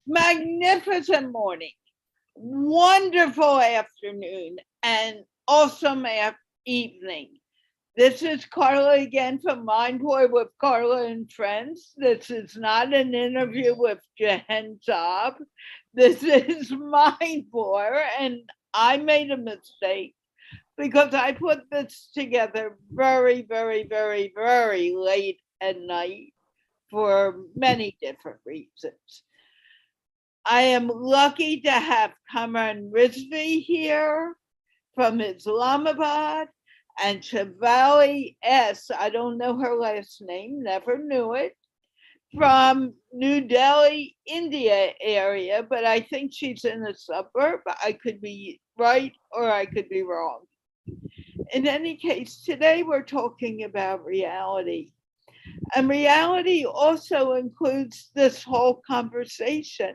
magnificent morning, wonderful afternoon, and awesome evening. This is Carla again from MindPlore with Carla and Friends. This is not an interview with Rehan Allahwala. This is MindPlore, and I made a mistake because I put this together very, very, very, very late at night for many different reasons. I am lucky to have Kamran Rizvi here from Islamabad and Shivali S. I don't know her last name, never knew it, from New Delhi, India area, but I think she's in a suburb. I could be right or I could be wrong. In any case, today we're talking about reality. And reality also includes this whole conversation.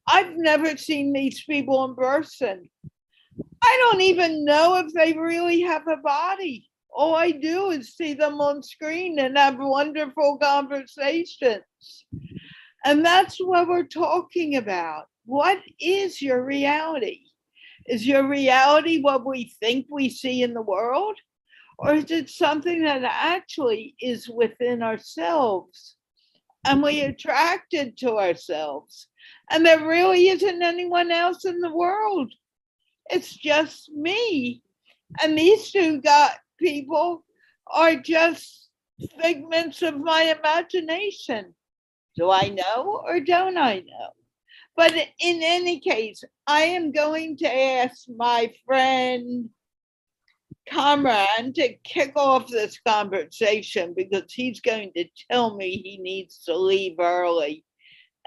I've never seen these people in person. I don't even know if they really have a body. All I do is see them on screen and have wonderful conversations. And that's what we're talking about. What is your reality? Is your reality what we think we see in the world? Or is it something that actually is within ourselves? And we attracted to ourselves. And there really isn't anyone else in the world. It's just me. And these two people are just figments of my imagination. Do I know or don't I know? But in any case, I am going to ask my friend Kamran to kick off this conversation because he's going to tell me he needs to leave early.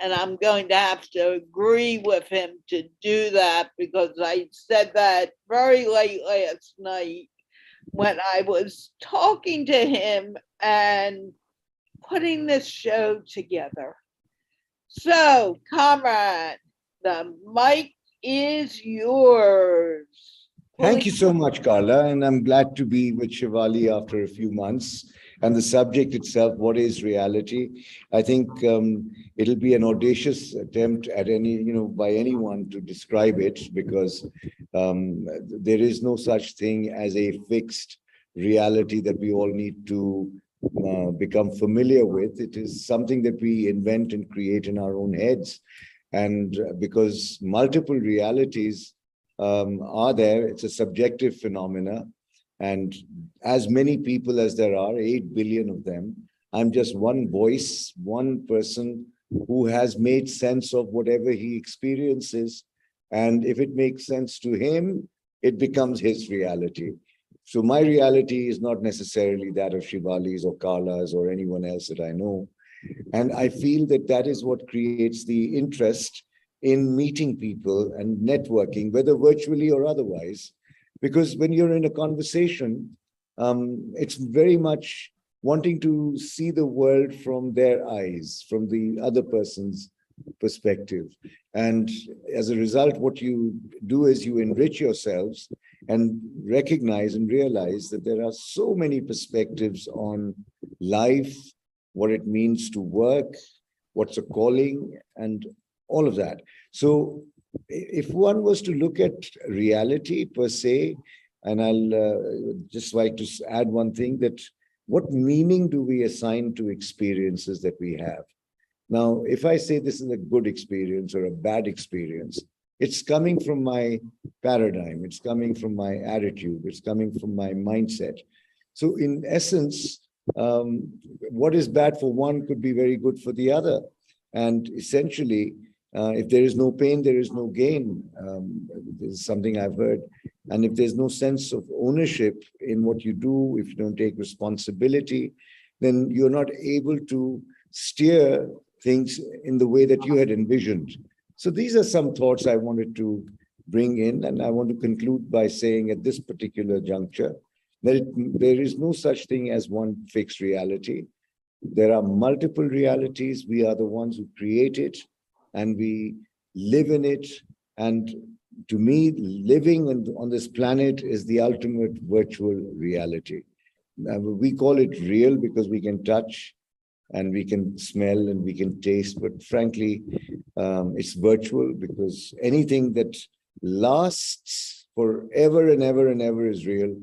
And I'm going to have to agree with him to do that because I said that very late last night when I was talking to him and putting this show together. So, Kamran, the mic is yours. Thank you so much, Carla. And I'm glad to be with Shivali after a few months. And the subject itself, what is reality? I think it'll be an audacious attempt at by anyone to describe it because there is no such thing as a fixed reality that we all need to become familiar with. It is something that we invent and create in our own heads. And because multiple realities are there, it's a subjective phenomena. And as many people as there are, 8 billion of them, I'm just one voice, one person who has made sense of whatever he experiences. And if it makes sense to him, it becomes his reality. So my reality is not necessarily that of Shivali's or Carla's or anyone else that I know. And I feel that that is what creates the interest in meeting people and networking, whether virtually or otherwise. Because when you're in a conversation, it's very much wanting to see the world from their eyes, from the other person's perspective. And as a result, what you do is you enrich yourselves and recognize and realize that there are so many perspectives on life, what it means to work, what's a calling, and all of that. So if one was to look at reality per se, and I'll just like to add one thing, that what meaning do we assign to experiences that we have? Now, if I say this is a good experience or a bad experience, it's coming from my paradigm, it's coming from my attitude, it's coming from my mindset. So in essence, what is bad for one could be very good for the other. And essentially, if there is no pain, there is no gain. This is something I've heard. And if there's no sense of ownership in what you do, if you don't take responsibility, then you're not able to steer things in the way that you had envisioned. So these are some thoughts I wanted to bring in. And I want to conclude by saying at this particular juncture that there is no such thing as one fixed reality. There are multiple realities. We are the ones who create it and we live in it. And to me, living on this planet is the ultimate virtual reality. We call it real because we can touch and we can smell and we can taste. But frankly, It's virtual because anything that lasts forever and ever and ever is real.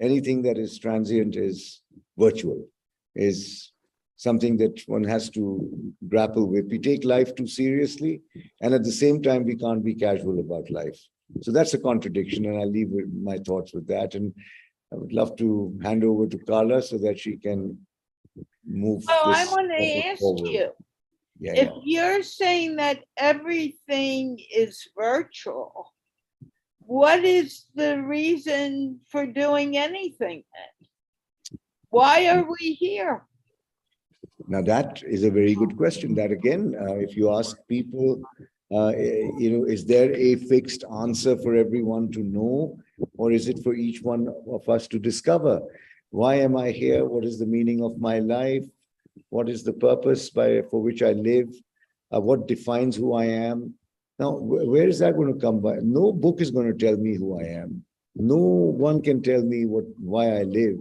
Anything that is transient is virtual, is something that one has to grapple with. We take life too seriously, and at the same time, we can't be casual about life. So that's a contradiction, and I'll leave my thoughts with that. And I would love to hand over to Carla so that she can move Oh, I this want to topic ask forward. you, Yeah, if yeah. you're saying that everything is virtual, what is the reason for doing anything then? Why are we here? Now that is a very good question. That again, if you ask people, is there a fixed answer for everyone to know, or is it for each one of us to discover? Why am I here? What is the meaning of my life? What is the purpose for which I live? What defines who I am? Now, where is that going to come by? No book is going to tell me who I am. No one can tell me why I live.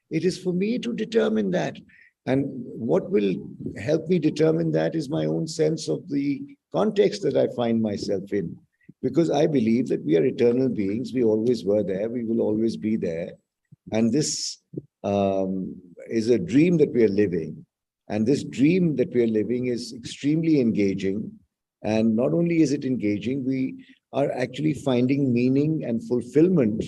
It is for me to determine that. And what will help me determine that is my own sense of the context that I find myself in. Because I believe that we are eternal beings. We always were there. We will always be there. And this is a dream that we are living. And this dream that we are living is extremely engaging. And not only is it engaging, we are actually finding meaning and fulfillment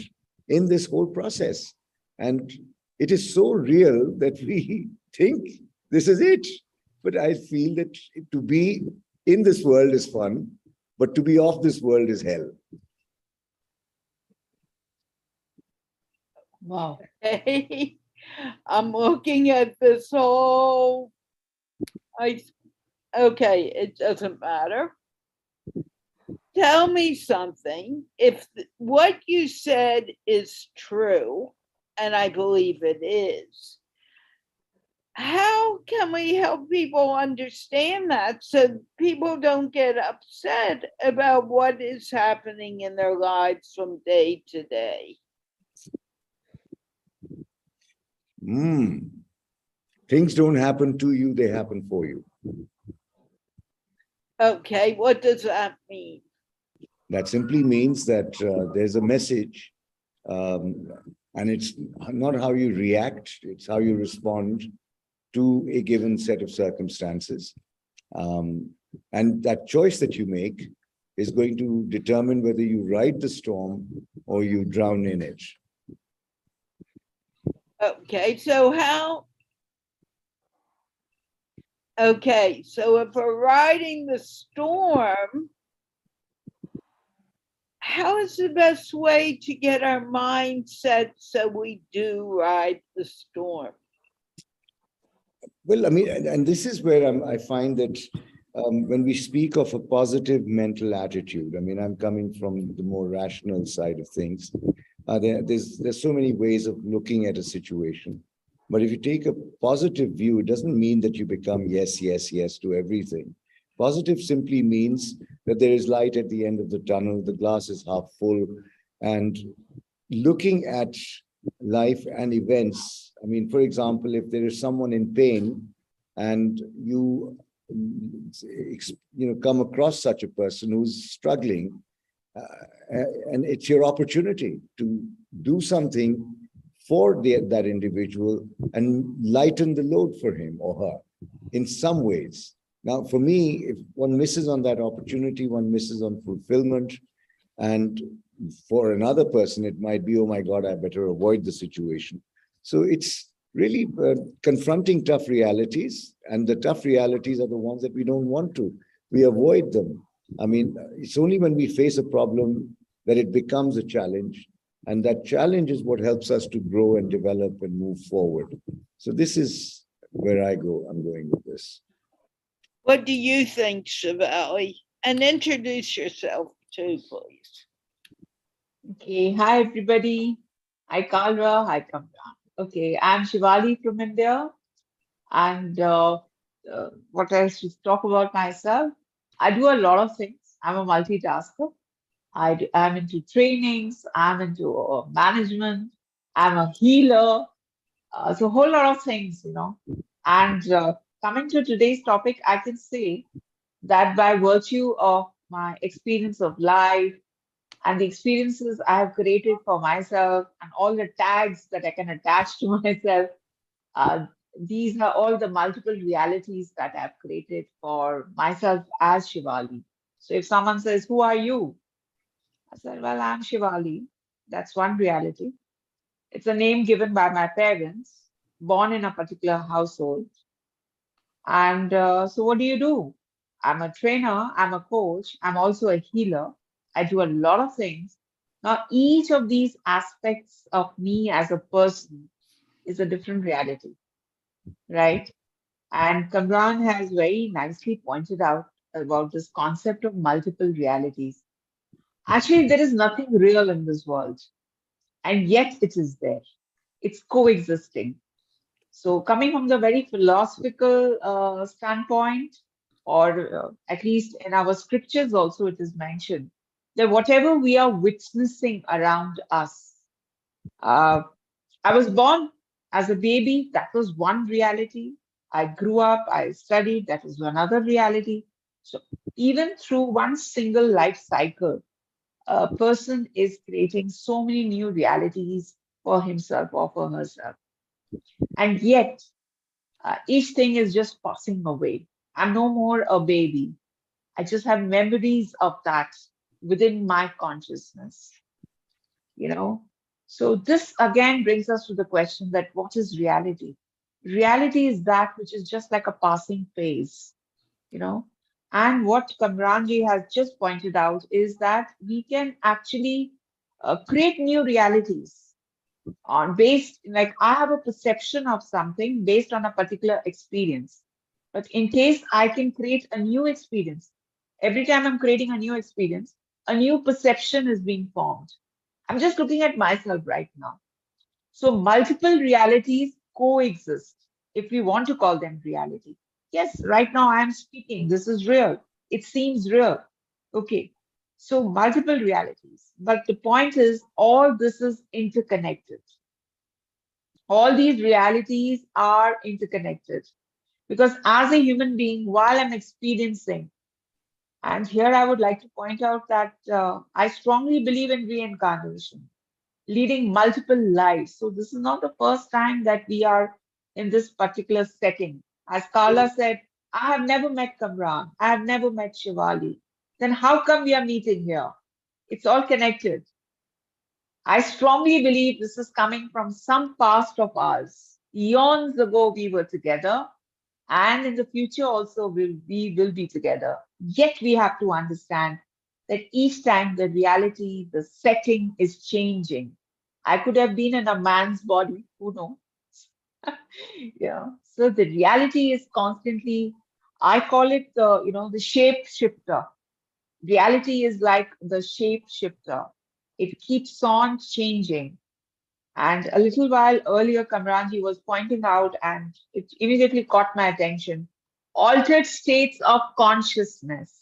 in this whole process. And it is so real that we think this is it. But I feel that to be in this world is fun, but to be off this world is hell. Wow. Hey, I'm looking at this whole, okay, it doesn't matter. Tell me something. If what you said is true, and I believe it is, how can we help people understand that so people don't get upset about what is happening in their lives from day to day? Things don't happen to you, they happen for you. Okay, what does that mean? That simply means that there's a message, and it's not how you react, it's how you respond to a given set of circumstances. And that choice that you make is going to determine whether you ride the storm or you drown in it. Okay, so if we're riding the storm, how is the best way to get our mindset so we do ride the storm? Well, I mean, and this is where I find that when we speak of a positive mental attitude, I mean, I'm coming from the more rational side of things. There's so many ways of looking at a situation. But if you take a positive view, it doesn't mean that you become yes, yes, yes to everything. Positive simply means that there is light at the end of the tunnel, the glass is half full, and looking at life and events. I mean, for example, if there is someone in pain and you come across such a person who's struggling, and it's your opportunity to do something for that individual and lighten the load for him or her in some ways. Now, for me, if one misses on that opportunity, one misses on fulfillment. And for another person, it might be, oh my God, I better avoid the situation. So it's really confronting tough realities. And the tough realities are the ones that we don't want to. We avoid them. I mean, it's only when we face a problem that it becomes a challenge. And that challenge is what helps us to grow and develop and move forward. So this is where I'm going with this. What do you think, Shivali? And introduce yourself too, please. Okay, hi everybody. Hi Carla, hi Kamran. Okay, I'm Shivali from India. And what else to talk about myself? I do a lot of things. I'm a multitasker. I'm into trainings, I'm into management, I'm a healer. So a whole lot of things. And coming to today's topic, I can say that by virtue of my experience of life and the experiences I have created for myself and all the tags that I can attach to myself, uh, these are all the multiple realities that I've created for myself as Shivali. So if someone says, "Who are you?" I said, "Well, I'm Shivali." That's one reality. It's a name given by my parents, born in a particular household. And so, what do you do? I'm a trainer, I'm a coach, I'm also a healer. I do a lot of things. Now, each of these aspects of me as a person is a different reality, right? And Kamran has very nicely pointed out about this concept of multiple realities. Actually, there is nothing real in this world, and yet it is there. It's coexisting. So, coming from the very philosophical standpoint, or at least in our scriptures, also it is mentioned that whatever we are witnessing around us, uh, I was born as a baby, that was one reality. I grew up, I studied, that was another reality. So, even through one single life cycle, a person is creating so many new realities for himself or for herself. And yet, each thing is just passing away. I'm no more a baby. I just have memories of that within my consciousness, you know. So, this again brings us to the question that what is reality? Reality is that which is just like a passing phase, you know. And what Kamranji has just pointed out is that we can actually create new realities on based like I have a perception of something based on a particular experience. But in case I can create a new experience, every time I'm creating a new experience, a new perception is being formed. I'm just looking at myself right now. So multiple realities coexist, if we want to call them reality. Yes, right now I am speaking. This is real. It seems real. Okay. So multiple realities. But the point is, all this is interconnected. All these realities are interconnected because as a human being, while I'm experiencing, and here I would like to point out that I strongly believe in reincarnation, leading multiple lives. So this is not the first time that we are in this particular setting. As Carla said, I have never met Kamran, I have never met Shivali. Then how come we are meeting here? It's all connected. I strongly believe this is coming from some past of ours. Eons ago, we were together, and in the future also, we will be together. Yet, we have to understand that each time the reality, the setting is changing. I could have been in a man's body, who knows? Yeah. So, the reality is constantly, I call it the shape shifter. Reality is like the shape shifter. It keeps on changing. And a little while earlier, Kamranji was pointing out, and it immediately caught my attention, altered states of consciousness.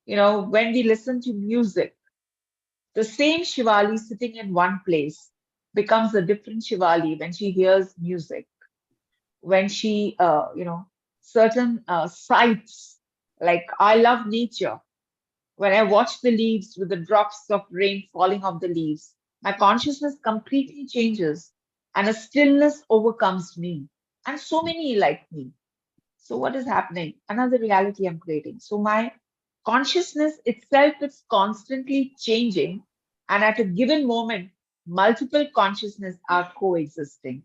When we listen to music, the same Shivali sitting in one place becomes a different Shivali when she hears music, when she, certain sights, like I love nature. When I watch the leaves with the drops of rain falling off the leaves, my consciousness completely changes and a stillness overcomes me and so many like me. So, what is happening? Another reality I'm creating. So, my consciousness itself is constantly changing, and at a given moment, multiple consciousness are coexisting.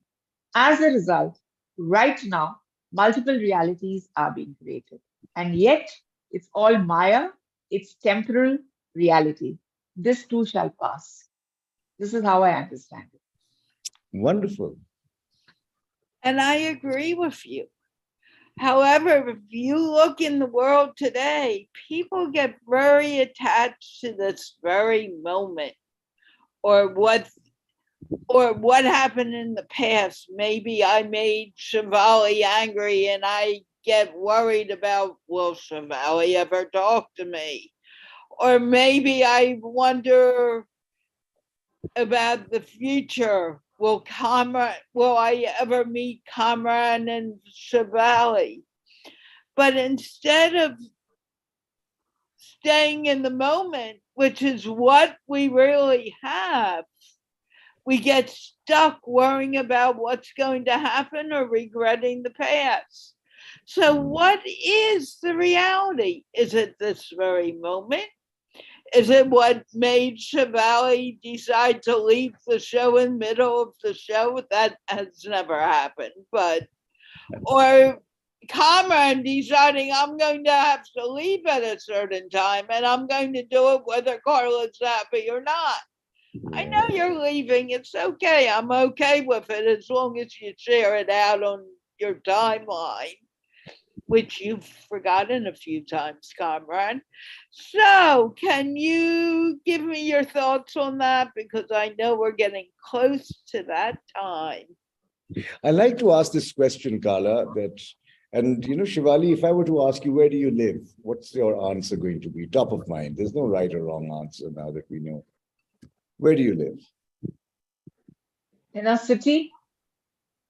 As a result, right now, multiple realities are being created. And yet, it's all Maya, it's temporal reality. This too shall pass. This is how I understand it. Wonderful. And I agree with you. However, if you look in the world today, people get very attached to this very moment or what happened in the past. Maybe I made Shivali angry and I get worried about, will Shivali ever talk to me? Or maybe I wonder about the future. Will I ever meet Kamran and Shivali? But instead of staying in the moment, which is what we really have, we get stuck worrying about what's going to happen or regretting the past. So, what is the reality? Is it this very moment? Is it what made Shivali decide to leave the show in the middle of the show? That has never happened. But, or Kamran deciding I'm going to have to leave at a certain time and I'm going to do it whether Carla's happy or not. I know you're leaving. It's okay. I'm okay with it as long as you share it out on your timeline, which you've forgotten a few times, Kamran. So, can you give me your thoughts on that? Because I know we're getting close to that time. I like to ask this question, Carla, and Shivali, if I were to ask you, where do you live? What's your answer going to be? Top of mind. There's no right or wrong answer now that we know. Where do you live? In a city?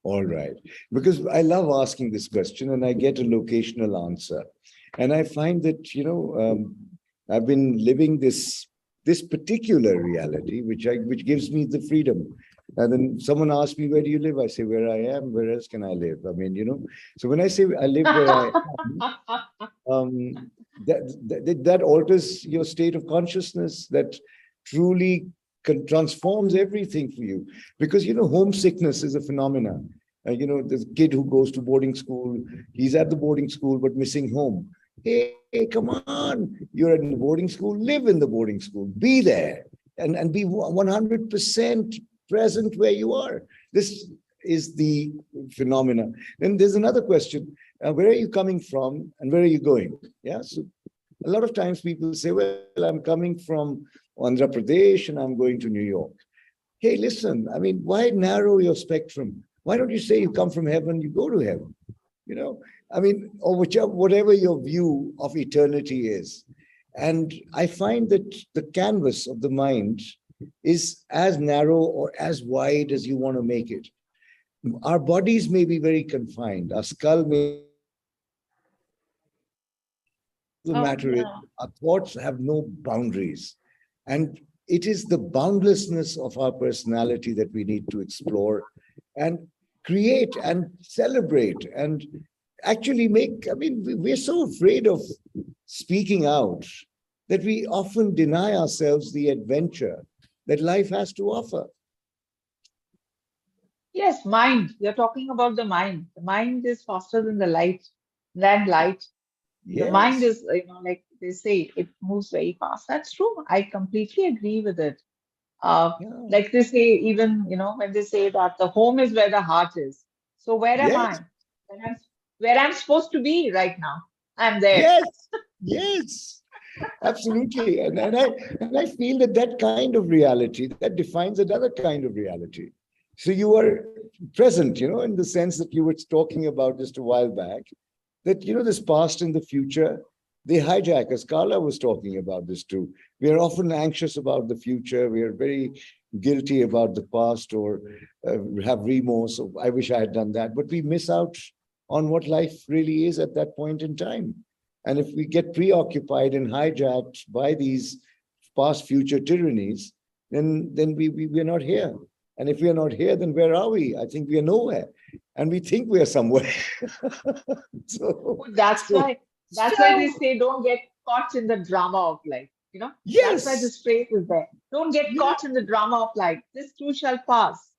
All right. Because I love asking this question and I get a locational answer. And I find that, I've been living this particular reality, which gives me the freedom. And then someone asks me, where do you live? I say, where I am. Where else can I live? I mean, so when I say I live where I am, that alters your state of consciousness, that truly transforms everything for you. Because, homesickness is a phenomenon. The kid who goes to boarding school, he's at the boarding school, but missing home. Hey, come on. You're in the boarding school, live in the boarding school, be there and be 100% present where you are. This is the phenomena. Then there's another question. Where are you coming from and where are you going? Yeah. So a lot of times people say, well, I'm coming from Andhra Pradesh and I'm going to New York. Hey, listen, I mean, why narrow your spectrum? Why don't you say you come from heaven, you go to heaven? I mean, or whatever your view of eternity is. And I find that the canvas of the mind is as narrow or as wide as you want to make it. Our bodies may be very confined. Our skull may. The matter is, our thoughts have no boundaries. And it is the boundlessness of our personality that we need to explore and create and celebrate and actually we're so afraid of speaking out that we often deny ourselves the adventure that life has to offer. Yes, mind. You're talking about the mind. The mind is faster than light. The mind Yes. is, like they say, it moves very fast. That's true. I completely agree with it. Yeah. Like they say, even, when they say that the home is where the heart is. So where am Yes. I? Where I'm supposed to be right now. I'm there. Yes. Yes. Absolutely. And I feel that kind of reality, that defines another kind of reality. So you are present, in the sense that you were talking about just a while back, that, this past and the future, they hijack us. Carla was talking about this too. We are often anxious about the future. We are very guilty about the past or have remorse of, I wish I had done that. But we miss out on what life really is at that point in time. And if we get preoccupied and hijacked by these past future tyrannies, then we're not here. And if we are not here, then where are we? I think we are nowhere. And we think we are somewhere. That's why they say don't get caught in the drama of life. That's why Yes. this phrase is there. Don't get Yes. caught in the drama of life. This too shall pass.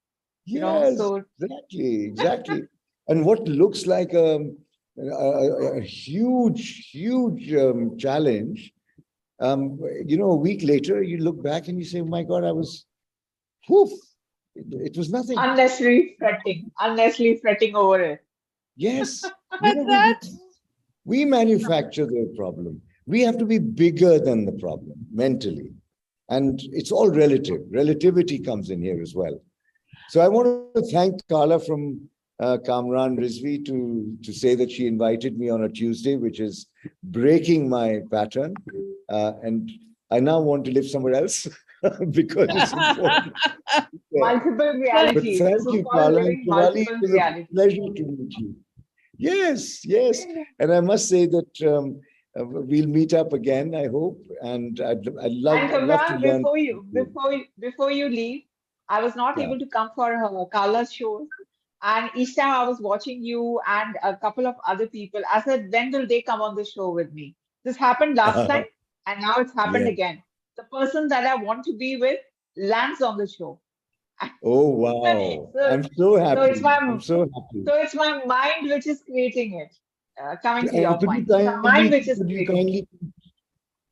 Yes, So exactly. And what looks like a huge challenge, a week later, you look back and you say, oh my God, poof, it was nothing. unnecessary fretting over it. Yes. But we manufacture the problem. We have to be bigger than the problem mentally. And it's all relative. Relativity comes in here as well. So I want to thank Carla from Kamran Rizvi to say that she invited me on a Tuesday, which is breaking my pattern. And I now want to live somewhere else because it's important. Multiple realities. But thank This is you, called Carla. living Shivali, multiple it was a realities. pleasure to meet you. Yes. And I must say that we'll meet up again, I hope. And And I'd love to Kamran, learn. before you leave, I was not Yeah. able to come for Carla's show. And each time I was watching you and a couple of other people, I said, when will they come on the show with me? This happened last time, and now it's happened Yeah. again. The person that I want to be with lands on the show. Oh, wow. So, I'm so so it's happy. my I'm so happy. so it's my mind which is creating it. Coming to your Could you point, it's my mind which is could you creating it. kindly,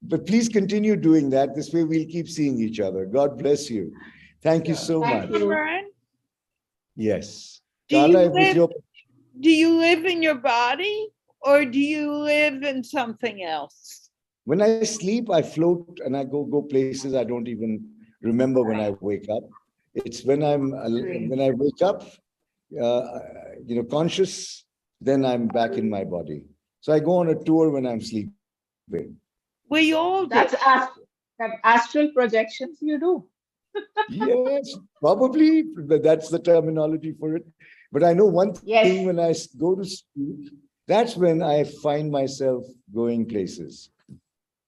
but please continue doing that. This way we'll keep seeing each other. God bless you. Thank you Sure. so Thank much. you. Cameron, Yes. do you Carla, with live your, do you live in your body or do you live in something else? when I sleep, I float and I go places I don't even remember when I wake up. It's when I wake up, uh, conscious, then I'm back in my body. So I go on a tour when I'm sleeping. We all do. That's astral projections you do. Yes, probably that's the terminology for it. But I know one thing, Yes, when I go to sleep, that's when I find myself going places.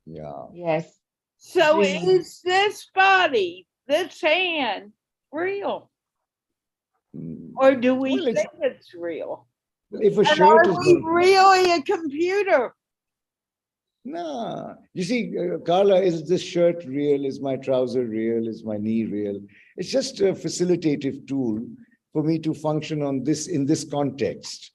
Yeah. yes, So dreaming. is this body, this hand, real? Or do we Well, think it's real? if a And shirt are is we not, really a computer? nah. You see, Carla, is this shirt real? Is my trouser real? Is my knee real? It's just a facilitative tool for me to function in this context.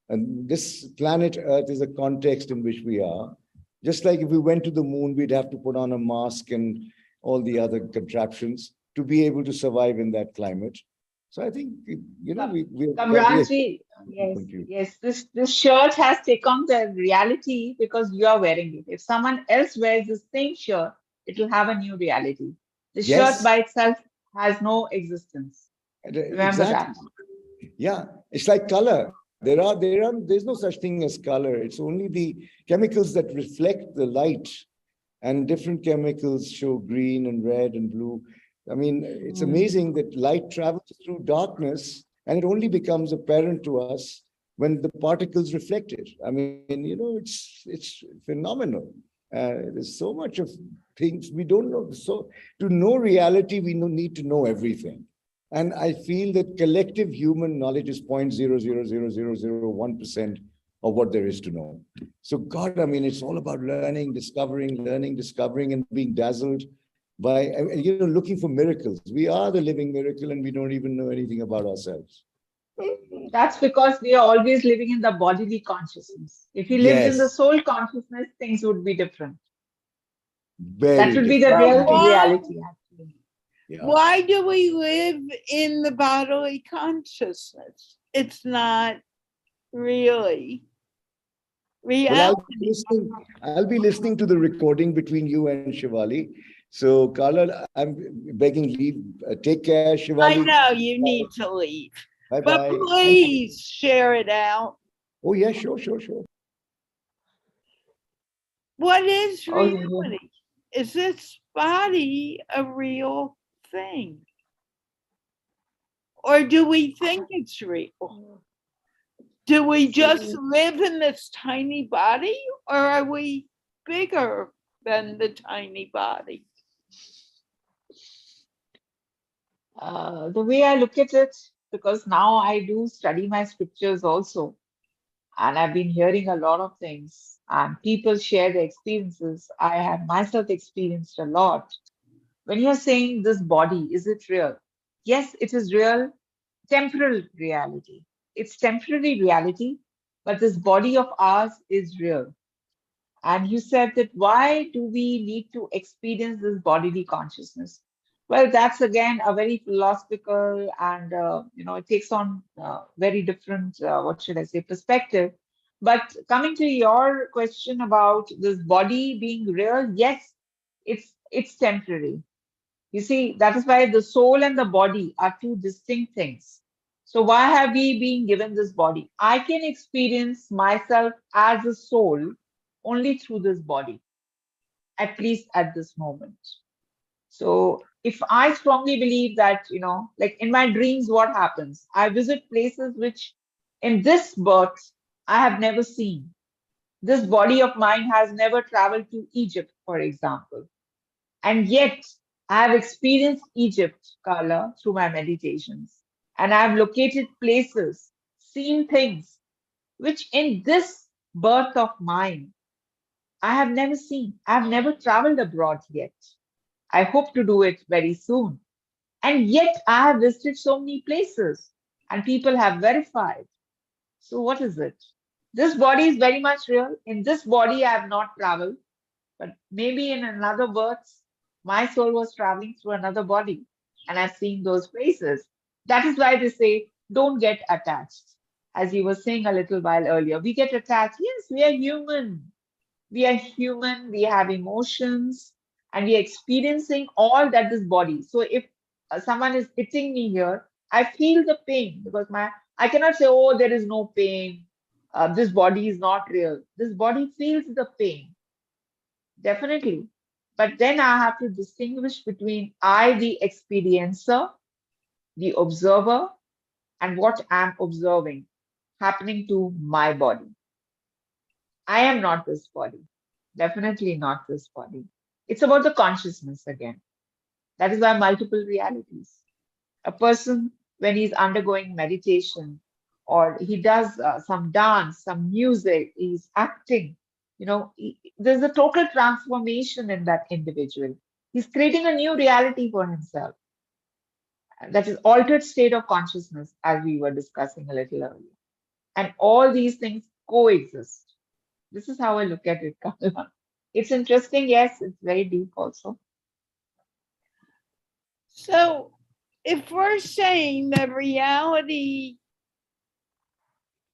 And this planet Earth is a context in which we are. Just like if we went to the moon, we'd have to put on a mask and all the other contraptions to be able to survive in that climate. So I think, we're Kamranji, yes, here. yes. This shirt has taken the reality because you are wearing it. If someone else wears the same shirt, it will have a new reality. The shirt Yes, by itself has no existence. Remember exactly. that. Yeah, it's like color. There's no such thing as color. It's only the chemicals that reflect the light, and different chemicals show green and red and blue. I mean, it's Mm. amazing that light travels through darkness, and it only becomes apparent to us when the particles reflect it. I mean, it's phenomenal. There's so much of things we don't know. So to know reality, we need to know everything. And I feel that collective human knowledge is 0.0000001% of what there is to know. So, God, I mean, it's all about learning, discovering, and being dazzled by, looking for miracles. We are the living miracle, and we don't even know anything about ourselves. That's because we are always living in the bodily consciousness. If we lived in the Yes, soul consciousness, things would be different. That very would be the different, But real very different. reality, actually. Yeah. why do we live in the bodily consciousness? It's not really Well, reality. I'll be listening to the recording between you and Shivali. So, Carla, I'm begging leave. Take care, I Shivali. know you need to leave, Bye but bye. Thank you. please share it out. Oh, yeah, sure. What is Oh, yeah. reality? Is this body a real thing? Or do we think it's real? Do we just See, live in this tiny body or are we bigger than the tiny body? the way I look at it, because now I do study my scriptures also, and I've been hearing a lot of things, and people share their experiences. I have myself experienced a lot. When you're saying this body, is it real? Yes, it is real, temporal reality. It's temporary reality, but this body of ours is real. And you said that why do we need to experience this bodily consciousness? Well, that's again a very philosophical and it takes on very different what should I say perspective. But coming to your question about this body being real, yes, it's temporary. You see, that is why the soul and the body are two distinct things. So why have we been given this body? I can experience myself as a soul only through this body, at least at this moment. So if I strongly believe that, like in my dreams, what happens? I visit places which in this birth I have never seen. This body of mine has never traveled to Egypt, for example. And yet, I have experienced Egypt, Carla, through my meditations. And I have located places, seen things, which in this birth of mine, I have never seen. I have never traveled abroad yet. I hope to do it very soon. And yet, I have visited so many places, and people have verified. So, what is it? This body is very much real. In this body, I have not traveled, but maybe in another birth, my soul was traveling through another body, and I've seen those places. That is why they say, don't get attached. As you were saying a little while earlier, we get attached. Yes, we are human. We are human, we have emotions, and we are experiencing all that this body. So if someone is hitting me here, I feel the pain because I cannot say, oh, there is no pain. This body is not real. This body feels the pain, definitely. But then I have to distinguish between I, the experiencer, the observer, and what I'm observing happening to my body. I am not this body. Definitely not this body. It's about the consciousness again. That is why multiple realities. A person, when he's undergoing meditation or he does some dance, some music, he's acting, there's a total transformation in that individual. He's creating a new reality for himself. That is altered state of consciousness, as we were discussing a little earlier. And all these things coexist. This is how I look at it, Kamala. It's interesting. Yes, it's very deep also. So, if we're saying that reality,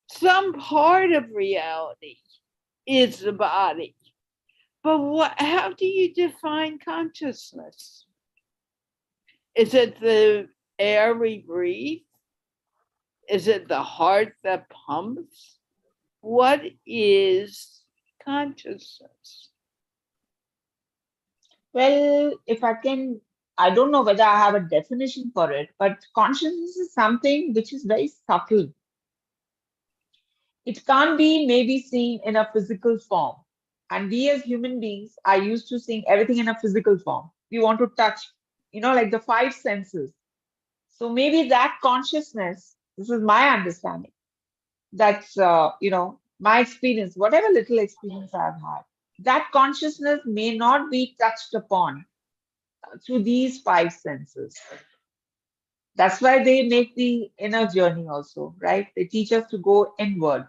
some part of reality is the body, but how do you define consciousness? Is it the air we breathe? Is it the heart that pumps? What is consciousness? Well, if I can, I don't know whether I have a definition for it, but consciousness is something which is very subtle. It can't be maybe seen in a physical form. And we as human beings are used to seeing everything in a physical form. We want to touch, like the five senses. So maybe that consciousness, this is my understanding, that's, my experience, whatever little experience I've had, that consciousness may not be touched upon through these five senses. That's why they make the inner journey also, right? They teach us to go inward.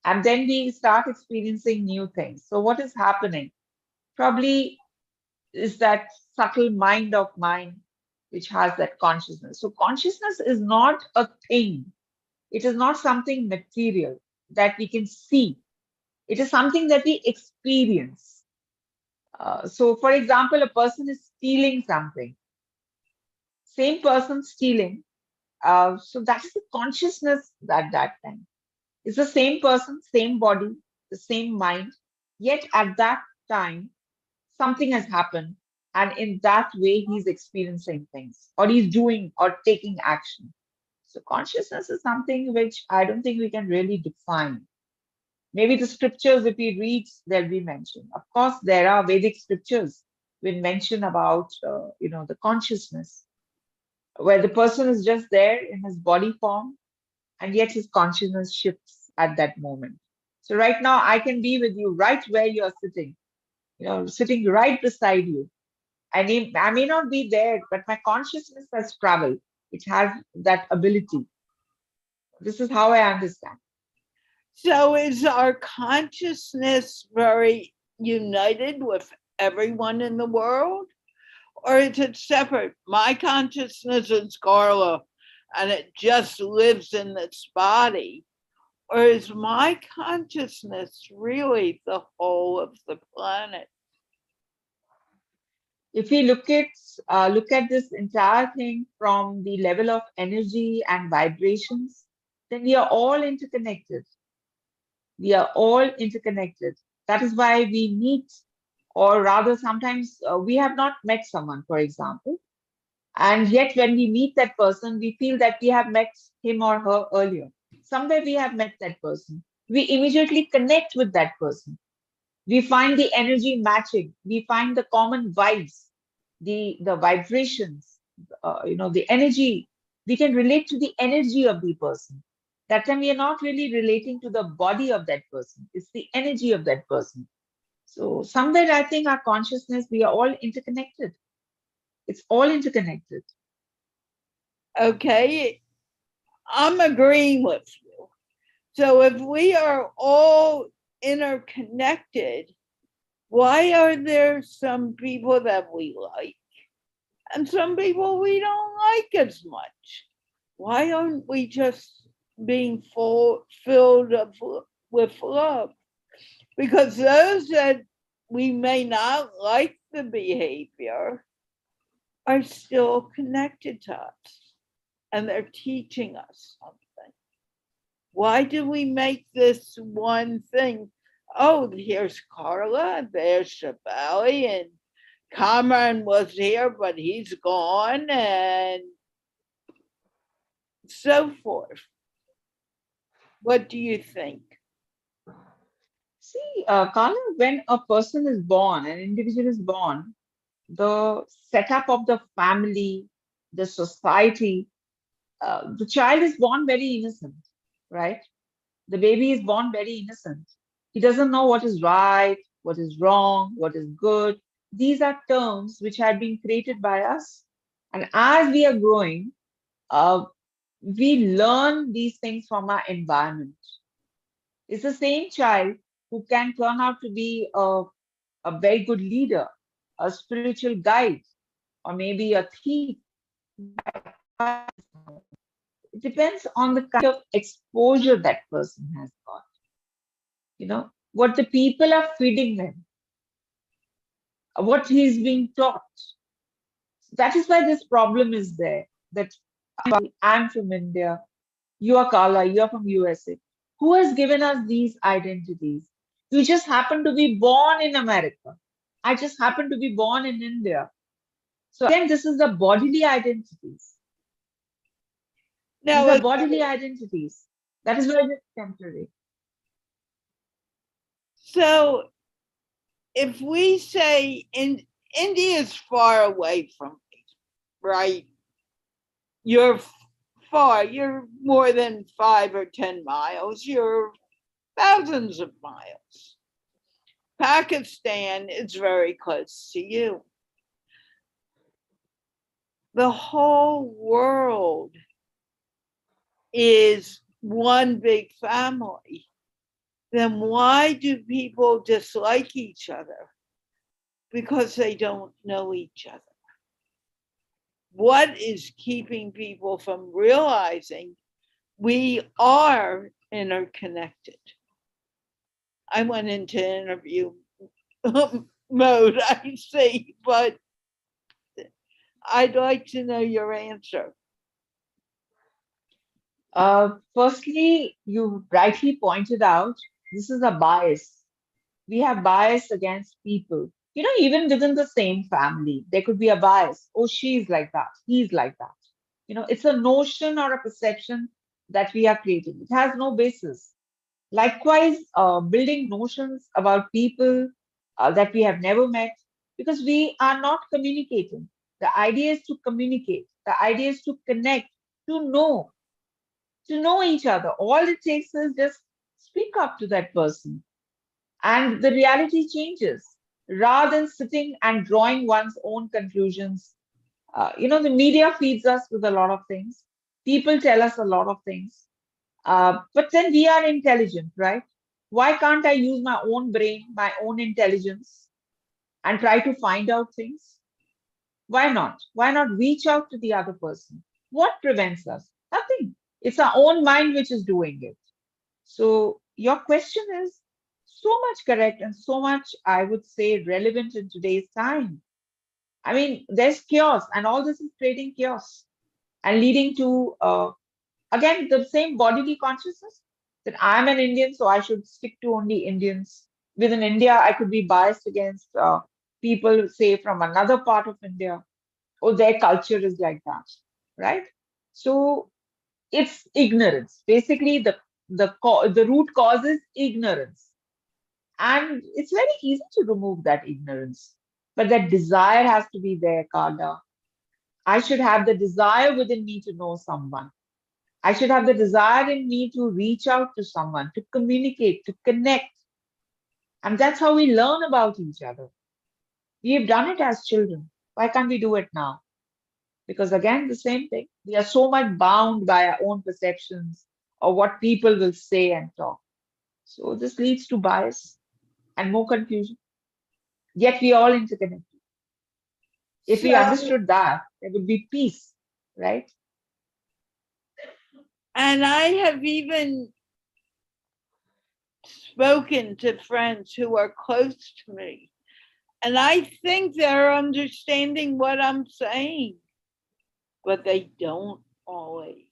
And then we start experiencing new things. So, what is happening? Probably is that subtle mind of mine which has that consciousness. So, consciousness is not a thing, it is not something material that we can see, it is something that we experience. So, for example, a person is stealing something, same person stealing. So, that is the consciousness at that time. It's the same person, same body, the same mind, yet at that time, something has happened. And in that way, he's experiencing things, or he's doing or taking action. So, consciousness is something which I don't think we can really define. Maybe the scriptures, if we read, they'll be mentioned. Of course, there are Vedic scriptures which mention about, the consciousness, where the person is just there in his body form, and yet his consciousness shifts at that moment. So right now, I can be with you right where you're sitting, sitting right beside you. I may not be there, but my consciousness has traveled. It has that ability. This is how I understand. So, is our consciousness very united with everyone in the world? Or is it separate? My consciousness is Carla, and it just lives in this body. Or is my consciousness really the whole of the planet? If we look at this entire thing from the level of energy and vibrations, then we are all interconnected. We are all interconnected. That is why we meet, or rather, sometimes we have not met someone, for example, and yet when we meet that person, we feel that we have met him or her earlier. Somewhere we have met that person. we immediately connect with that person. We find the energy matching. We find the common vibes, the vibrations, the energy. We can relate to the energy of the person. That time we are not really relating to the body of that person. It's the energy of that person. So somewhere I think our consciousness, we are all interconnected. It's all interconnected. Okay, I'm agreeing with you. So if we are all interconnected, why are there some people that we like and some people we don't like as much? Why aren't we just being filled up with love? Because those that we may not like the behavior are still connected to us and they're teaching us something. Why do we make this one thing? Oh, here's Carla, there's Shivali, and Kamran was here, but he's gone, and so forth. What do you think? See, Carla, when a person is born, an individual is born, the setup of the family, the society, the child is born very innocent, right? The baby is born very innocent. He doesn't know what is right, what is wrong, what is good. These are terms which have been created by us. And as we are growing, uh, we learn these things from our environment. It's the same child who can turn out to be a very good leader, a spiritual guide, or maybe a thief. It depends on the kind of exposure that person has got, what the people are feeding them, what he's being taught. That is why this problem is there. That I'm from India, you are Carla, you are from USA. Who has given us these identities? You just happen to be born in America. I just happen to be born in India. So again, this is the bodily identities. These Now, are bodily identities. That is why it's temporary. so if we say India is far away from me, right? You're far, you're more than 5 or 10 miles, you're thousands of miles. Pakistan is very close to you. The whole world is one big family. Then why do people dislike each other? Because they don't know each other. What is keeping people from realizing we are interconnected? I went into interview mode, I see, but I'd like to know your answer. Firstly, you rightly pointed out this is a bias. We have bias against people. Even within the same family, there could be a bias. Oh, she's like that, he's like that. It's a notion or a perception that we are creating. It has no basis. Likewise, building notions about people that we have never met because we are not communicating. The idea is to communicate, the idea is to connect, to know each other. All it takes is just speak up to that person, and the reality changes rather than sitting and drawing one's own conclusions. The media feeds us with a lot of things, people tell us a lot of things, but then we are intelligent, right? Why can't I use my own brain, my own intelligence, and try to find out things? Why not? Why not reach out to the other person? What prevents us? Nothing. It's our own mind which is doing it. So your question is so much correct and so much, I would say, relevant in today's time. I mean, there's chaos, and all this is creating chaos and leading to, again, the same bodily consciousness that I'm an Indian, so I should stick to only Indians. Within India, I could be biased against people, say, from another part of India, or their culture is like that, right? So it's ignorance. Basically, the the root cause is ignorance. And it's very easy to remove that ignorance. But that desire has to be there, Carla. I should have the desire within me to know someone. I should have the desire in me to reach out to someone, to communicate, to connect. And that's how we learn about each other. We have done it as children. Why can't we do it now? Because again, the same thing. We are so much bound by our own perceptions or what people will say and talk. So this leads to bias and more confusion. Yet we all interconnected. If we So, understood that, there would be peace, right? and I have even spoken to friends who are close to me, and I think they're understanding what I'm saying, but they don't always.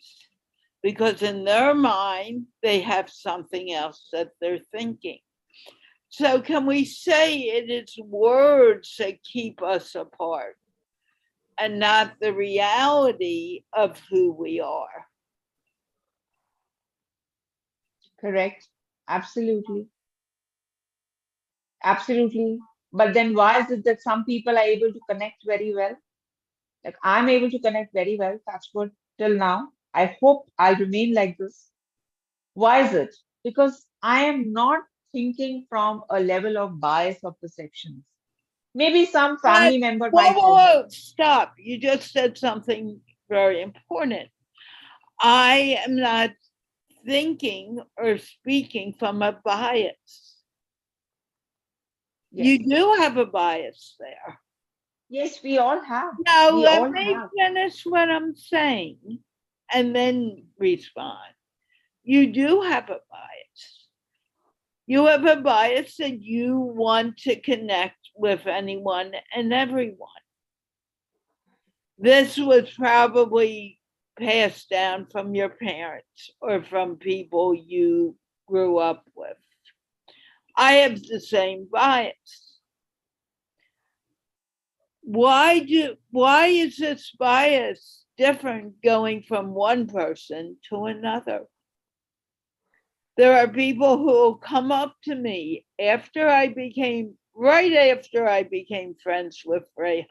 Because in their mind, they have something else that they're thinking. So, can we say it is words that keep us apart and not the reality of who we are? Correct. Absolutely. Absolutely. But then why is it that some people are able to connect very well? Like I'm able to connect very well, touch wood, till now. I hope I'll remain like this. Why is it? Because I am not thinking from a level of bias or perceptions. Maybe some But family member whoa, might whoa, tell me, whoa, stop. You just said something very important. I am not thinking or speaking from a bias. yes, You do have a bias there. yes, we all have. Now, We let all me have. finish what I'm saying and then respond. You do have a bias. You have a bias that you want to connect with anyone and everyone. This was probably passed down from your parents or from people you grew up with. I have the same bias. Why is this bias different going from one person to another? There are people who will come up to me right after I became friends with Rehan,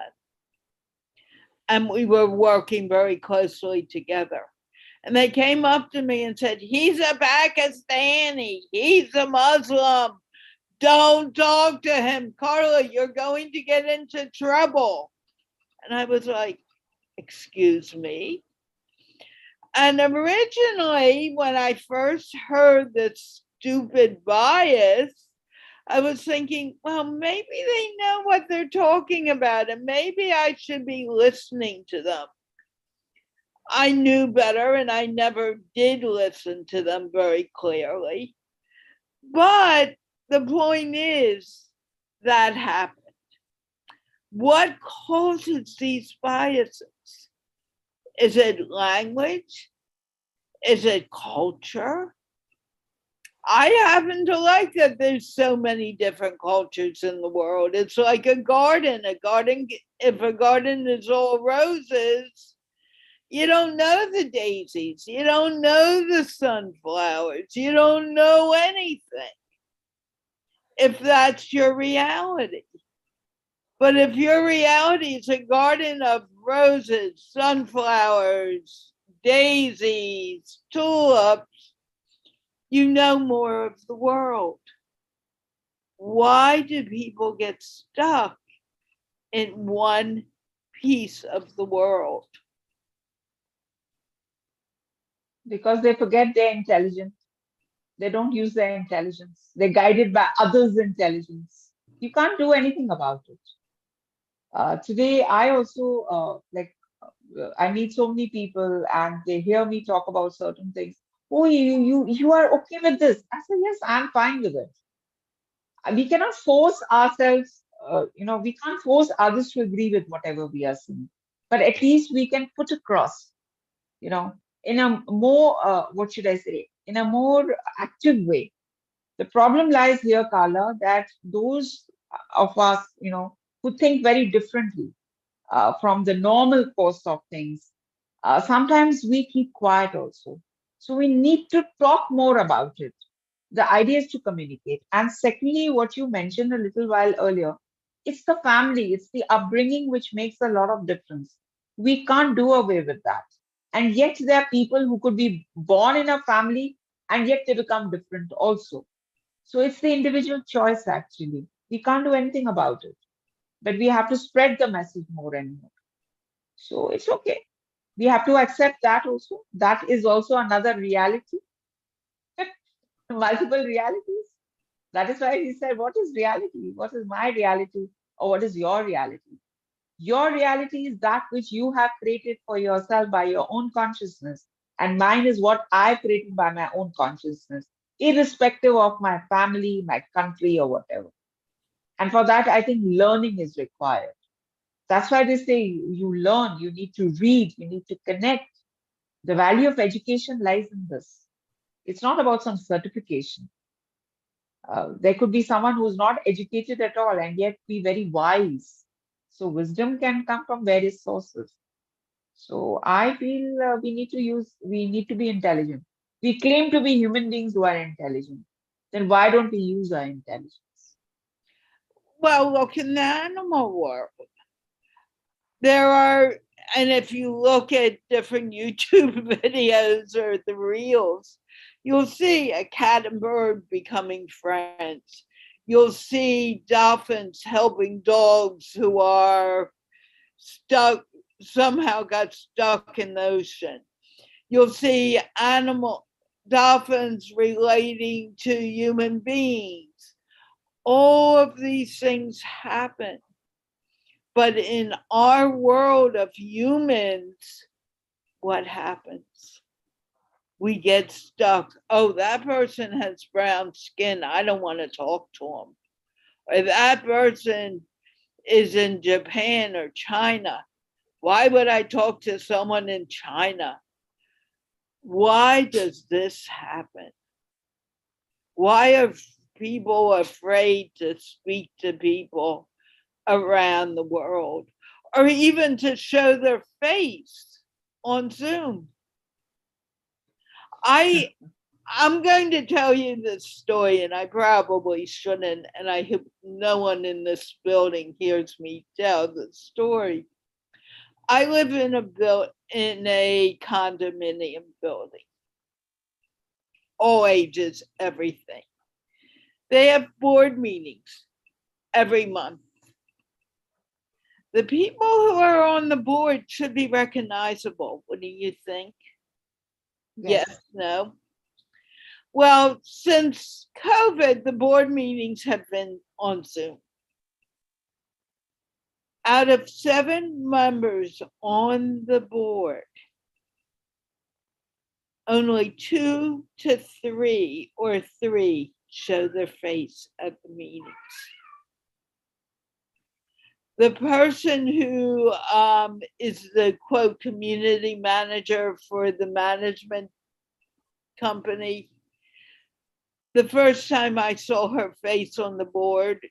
and we were working very closely together. And they came up to me and said, he's a Pakistani, he's a Muslim. Don't talk to him, Carla, you're going to get into trouble. And I was like, excuse me. And originally, when I first heard this stupid bias, I was thinking, well, maybe they know what they're talking about, and maybe I should be listening to them. I knew better, and I never did listen to them very clearly. But the point is, that happened. What causes these biases? Is it language? Is it culture? I happen to like that there's so many different cultures in the world. It's like a garden. If a garden is all roses, you don't know the daisies, you don't know the sunflowers, you don't know anything if that's your reality. But if your reality is a garden of roses, sunflowers, daisies, tulips, you know more of the world. Why do people get stuck in one piece of the world? Because they forget their intelligence. They don't use their intelligence. They're guided by others' intelligence. You can't do anything about it. Today, I also I meet so many people and they hear me talk about certain things. Oh, you are okay with this? I said, yes, I'm fine with it. We cannot force ourselves. We can't force others to agree with whatever we are saying. But at least we can put across, you know, in a more what should I say, in a more active way. The problem lies here, Carla, that those of us, who think very differently from the normal course of things, sometimes we keep quiet also. So we need to talk more about it. The idea is to communicate. And secondly, what you mentioned a little while earlier, it's the family, it's the upbringing which makes a lot of difference. We can't do away with that. And yet there are people who could be born in a family and yet they become different also. So it's the individual choice actually. We can't do anything about it, but we have to spread the message more and more. So it's okay. We have to accept that also. That is also another reality, multiple realities. That is why he said, what is reality? What is my reality? Or what is your reality? Your reality is that which you have created for yourself by your own consciousness. And mine is what I created by my own consciousness, irrespective of my family, my country, or whatever. And for that, I think learning is required. That's why they say you learn, you need to read, you need to connect. The value of education lies in this. It's not about some certification. There could be someone who's not educated at all and yet be very wise. So wisdom can come from various sources. So I feel we need to be intelligent. We claim to be human beings who are intelligent. Then why don't we use our intelligence? Well, look, in the animal world, there are, and if you look at different YouTube videos or the reels, you'll see a cat and bird becoming friends. You'll see dolphins helping dogs who are stuck, somehow got stuck in the ocean. You'll see dolphins relating to human beings. All of these things happen. But in our world of humans, what happens? We get stuck. Oh, that person has brown skin. I don't want to talk to him. Or that person is in Japan or China. Why would I talk to someone in China? Why does this happen? Why are people afraid to speak to people around the world, or even to show their face on Zoom? I'm going to tell you this story, and I probably shouldn't, and I hope no one in this building hears me tell the story. I live in a condominium building, all ages, everything. They have board meetings every month. The people who are on the board should be recognizable. What do you think? Yes, no? Well, since COVID, the board meetings have been on Zoom. Out of 7 members on the board, only 2 to 3 or 3 show their face at the meetings. The person who is the quote community manager for the management company, the first time I saw her face on the board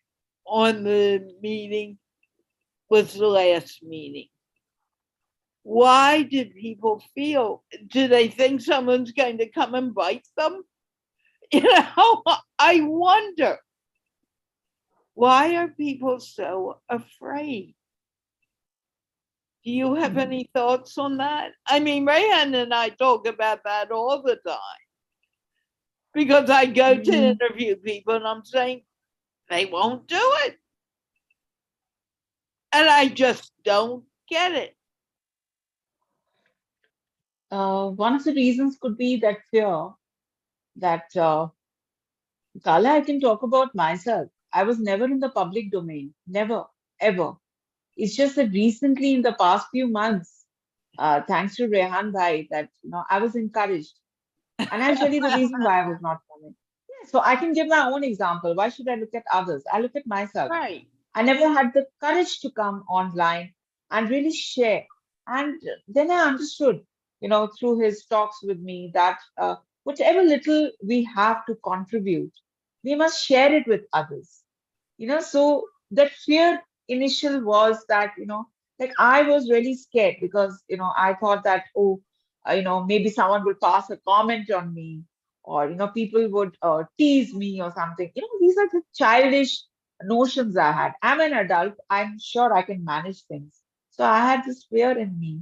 on the meeting was the last meeting. Why did people feel? Do they think someone's going to come and bite them? You know, I wonder. Why are people so afraid? Do you have any thoughts on that? I mean, Rehan and I talk about that all the time because I go to interview people and I'm saying they won't do it. And I just don't get it. One of the reasons could be that fear that, Carla, I can talk about myself. I was never in the public domain, never, ever. It's just that recently, in the past few months, thanks to Rehan Bhai, that I was encouraged. And I'll tell you the reason why I was not coming. Yeah, so I can give my own example. Why should I look at others? I look at myself. Right. I never had the courage to come online and really share. And then I understood, through his talks with me, that whatever little we have to contribute, we must share it with others. So that fear initial was that, like I was really scared because, I thought that, oh, maybe someone would pass a comment on me, or people would tease me or something. These are the childish notions I had. I'm an adult. I'm sure I can manage things. So I had this fear in me,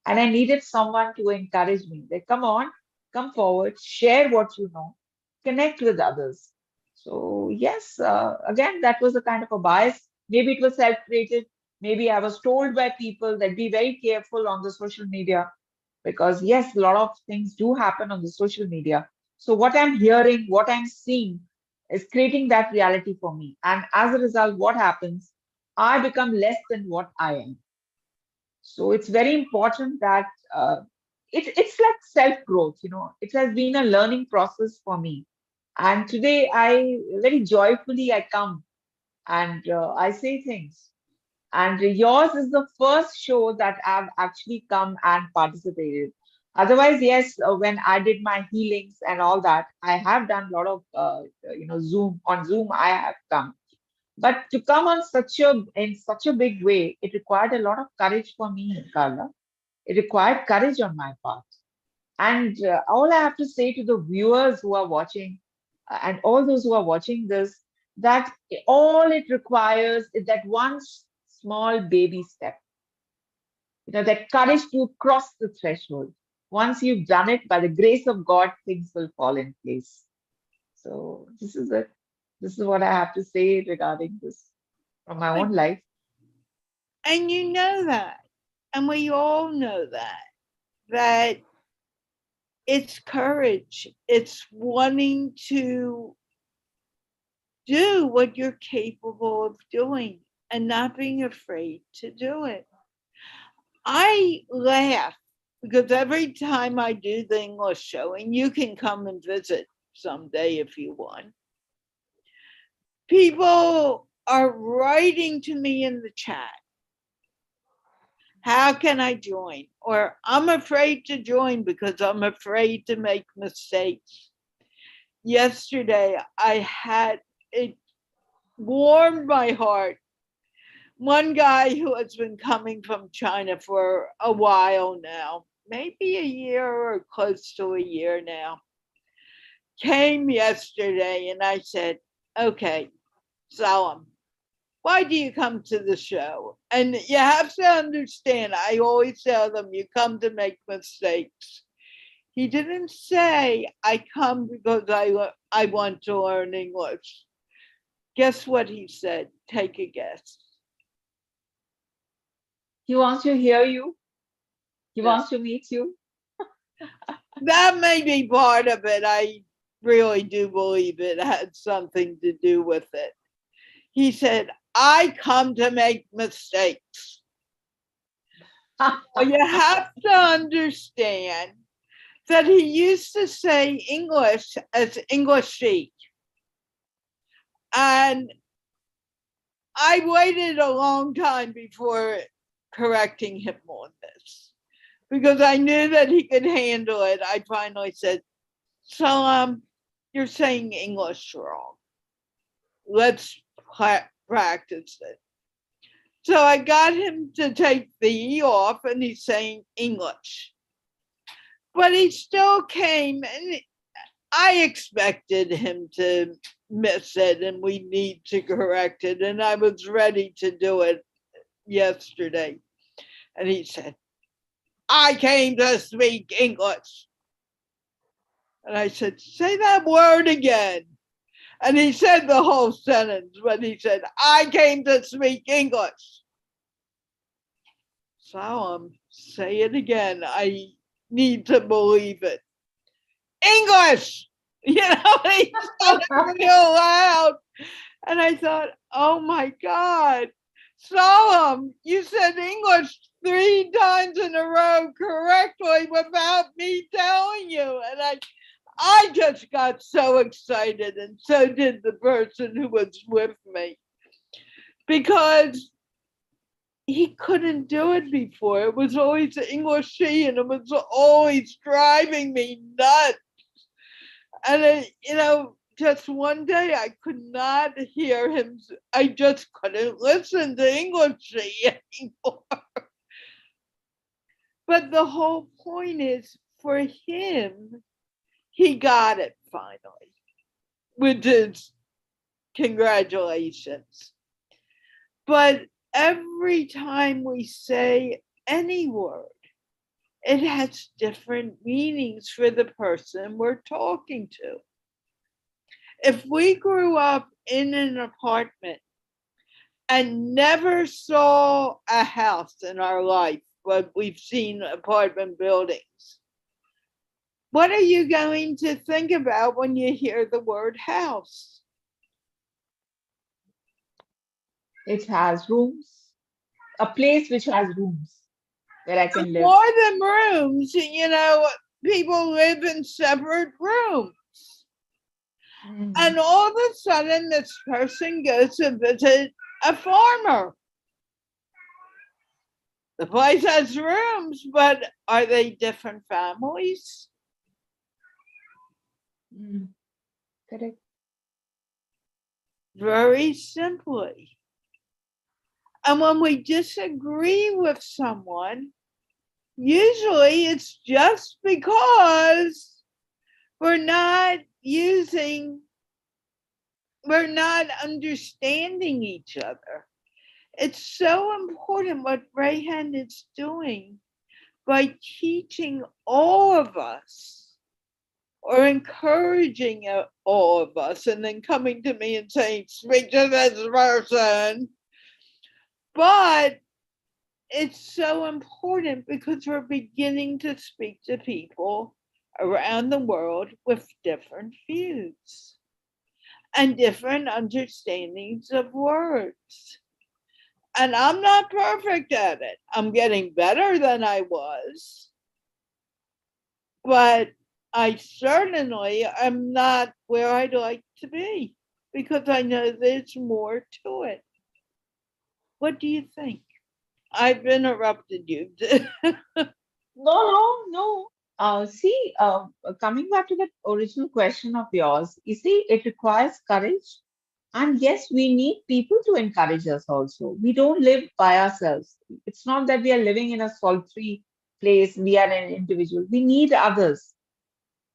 and I needed someone to encourage me. Like, come on, come forward, share what you know, connect with others. So yes, again, that was a kind of a bias. Maybe it was self-created. Maybe I was told by people that be very careful on the social media, because yes, a lot of things do happen on the social media. So what I'm hearing, what I'm seeing is creating that reality for me. And as a result, what happens? I become less than what I am. So it's very important that it's like self-growth, it has been a learning process for me. And today I very joyfully I come and I say things. And yours is the first show that I've actually come and participated. Otherwise, yes, when I did my healings and all that, I have done a lot of, Zoom. On Zoom, I have come. But to come on in such a big way, it required a lot of courage for me, Carla. It required courage on my part. And all I have to say to the viewers who are watching, and all those who are watching this, that all it requires is that one small baby step, that courage to cross the threshold. Once you've done it, by the grace of God, things will fall in place. So this is it. This is what I have to say regarding this from my But, own life. and you know that, and we all know that it's courage. It's wanting to do what you're capable of doing and not being afraid to do it. I laugh because every time I do the English show, and you can come and visit someday if you want, people are writing to me in the chat, how can I join? Or I'm afraid to join because I'm afraid to make mistakes. Yesterday, I had it warmed my heart. One guy who has been coming from China for a while now, maybe a year or close to a year now, came yesterday and I said, okay, Salam, why do you come to the show? And you have to understand, I always tell them, you come to make mistakes. He didn't say, I come because I want to learn English. Guess what he said? Take a guess. He wants to hear you. He Yeah. wants to meet you. That may be part of it. I really do believe it had something to do with it. He said, I come to make mistakes. You have to understand that he used to say English as Englishy. And I waited a long time before correcting him on this because I knew that he could handle it. I finally said, so you're saying English wrong. Let's practice it. So I got him to take the E off and he's saying English. But he still came and I expected him to miss it and we need to correct it. And I was ready to do it yesterday. And he said, I came to speak English. And I said, say that word again. And he said the whole sentence, but he said, I came to speak English. So say it again. I need to believe it. English! He said it real loud. And I thought, oh my God, Salam, you said English 3 times in a row correctly without me telling you. And I just got so excited, and so did the person who was with me, because he couldn't do it before. It was always Englishy, and it was always driving me nuts. And just one day I could not hear him. I just couldn't listen to Englishy anymore. But the whole point is for him, he got it finally, which is congratulations. But every time we say any word, it has different meanings for the person we're talking to. If we grew up in an apartment and never saw a house in our life, but we've seen apartment buildings, what are you going to think about when you hear the word house? It has rooms, a place which has rooms where I can live. More than rooms, people live in separate rooms. And all of a sudden, this person goes to visit a farmer. The place has rooms, but are they different families? Correct. Very simply. And when we disagree with someone, usually it's just because we're not understanding each other. It's so important what Rehan is doing by teaching all of us or encouraging all of us and then coming to me and saying, speak to this person. But it's so important because we're beginning to speak to people around the world with different views and different understandings of words. And I'm not perfect at it. I'm getting better than I was. But I certainly am not where I'd like to be because I know there's more to it. What do you think? I've interrupted you. No. See, coming back to that original question of yours, you see, it requires courage. And yes, we need people to encourage us also. We don't live by ourselves. It's not that we are living in a solitary place, we are an individual. We need others.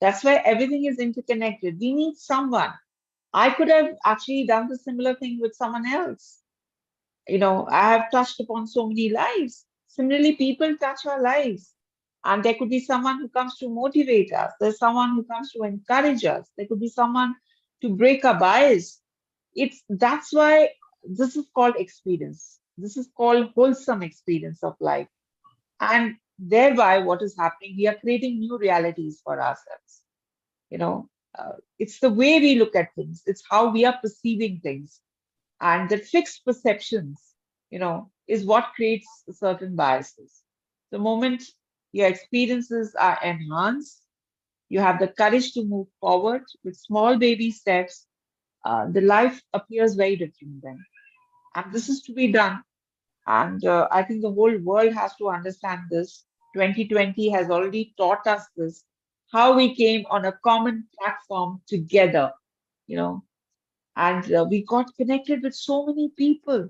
That's why everything is interconnected. We need someone. I could have actually done the similar thing with someone else. I have touched upon so many lives. Similarly, people touch our lives. And there could be someone who comes to motivate us. There's someone who comes to encourage us. There could be someone to break a bias. That's why this is called experience. This is called wholesome experience of life. And thereby, what is happening? We are creating new realities for ourselves. It's the way we look at things. It's how we are perceiving things. And that fixed perceptions, is what creates certain biases. The moment your experiences are enhanced, you have the courage to move forward with small baby steps, the life appears very different then. And this is to be done. And I think the whole world has to understand this. 2020 has already taught us this, how we came on a common platform together, and we got connected with so many people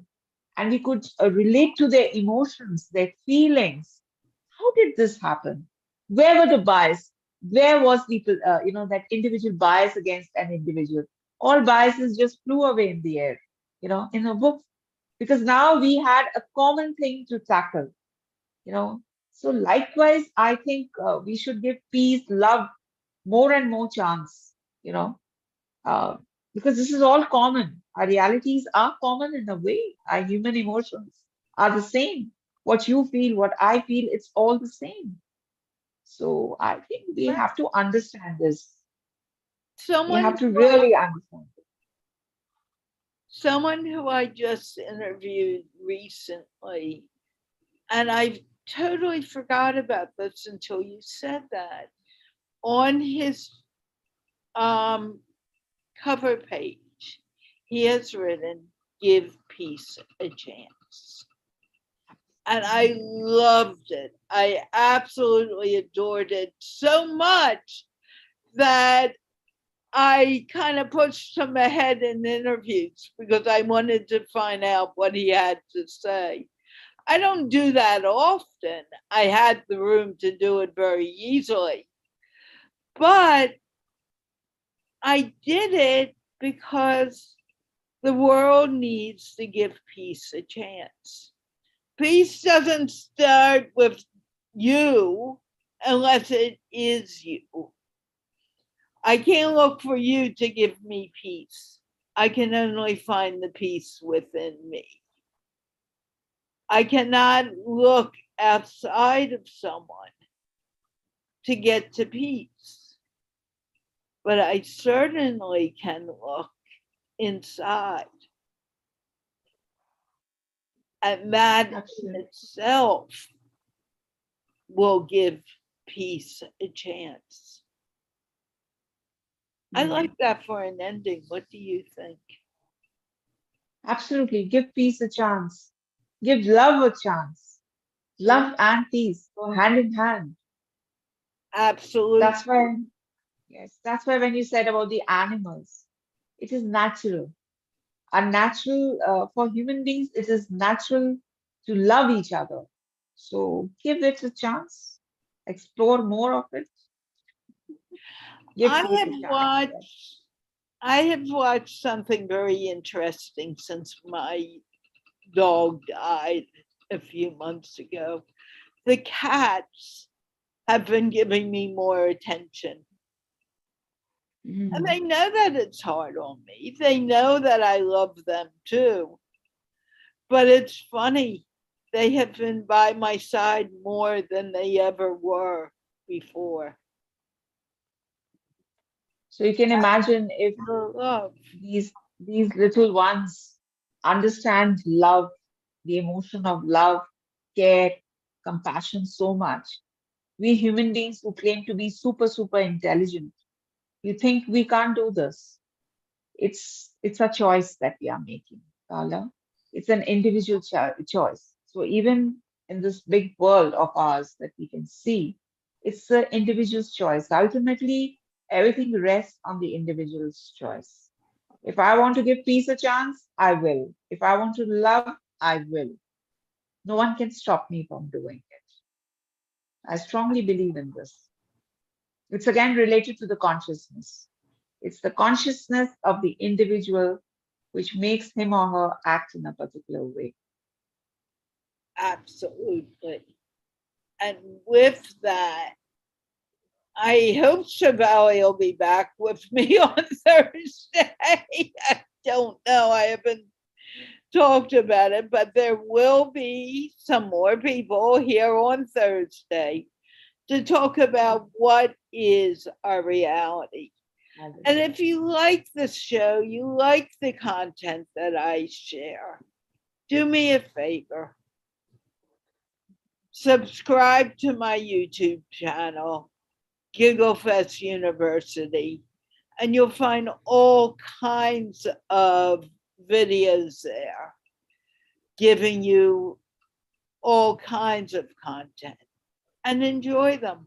and we could relate to their emotions, their feelings. How did this happen? Where were the bias? Where was people, that individual bias against an individual? All biases just flew away in the air, in a book, because now we had a common thing to tackle, So likewise, I think we should give peace, love, more and more chance, uh, because this is all common. Our realities are common in a way. Our human emotions are the same. What you feel, what I feel, it's all the same. So I think we have to understand this. We have to really understand it. Someone who I just interviewed recently, and I totally forgot about this until you said that, on his cover page, he has written, "Give peace a chance." And I loved it. I absolutely adored it so much that I kind of pushed him ahead in interviews because I wanted to find out what he had to say. I don't do that often. I had the room to do it very easily. But I did it because the world needs to give peace a chance. Peace doesn't start with you unless it is you. I can't look for you to give me peace. I can only find the peace within me. I cannot look outside of someone to get to peace, but I certainly can look inside. And that in itself will give peace a chance. I like that for an ending. What do you think? Absolutely. Give peace a chance. Give love a chance. Love and peace go hand in hand. Absolutely. That's why, yes, that's why when you said about the animals, it is natural. Unnatural for human beings, it is natural to love each other. So give it a chance, explore more of it, give I peace have a chance. watched I have watched something very interesting since my dog died a few months ago. The cats have been giving me more attention. And they know that it's hard on me. They know that I love them too. But it's funny, they have been by my side more than they ever were before. So you can imagine if Love. these little ones understand love, the emotion of love, care, compassion so much. We human beings who claim to be super intelligent, you think we can't do this? It's a choice that we are making, Carla. It's an individual choice. So even in this big world of ours that we can see, it's the individual's choice. Ultimately, everything rests on the individual's choice. If I want to give peace a chance, I will. If I want to love, I will. No one can stop me from doing it. I strongly believe in this. It's again related to the consciousness. It's the consciousness of the individual which makes him or her act in a particular way. Absolutely. And with that, I hope Shivali will be back with me on Thursday. I don't know. I haven't talked about it, but there will be some more people here on Thursday to talk about what is our reality. And if you like this show, you like the content that I share, do me a favor. Subscribe to my YouTube channel, Gigglefest University, and you'll find all kinds of videos there giving you all kinds of content and enjoy them.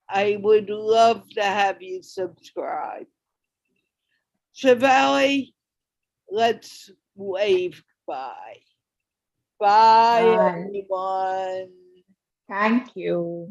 I would love to have you subscribe. Shivali, let's wave bye. Bye, Bye. everyone. Thank you.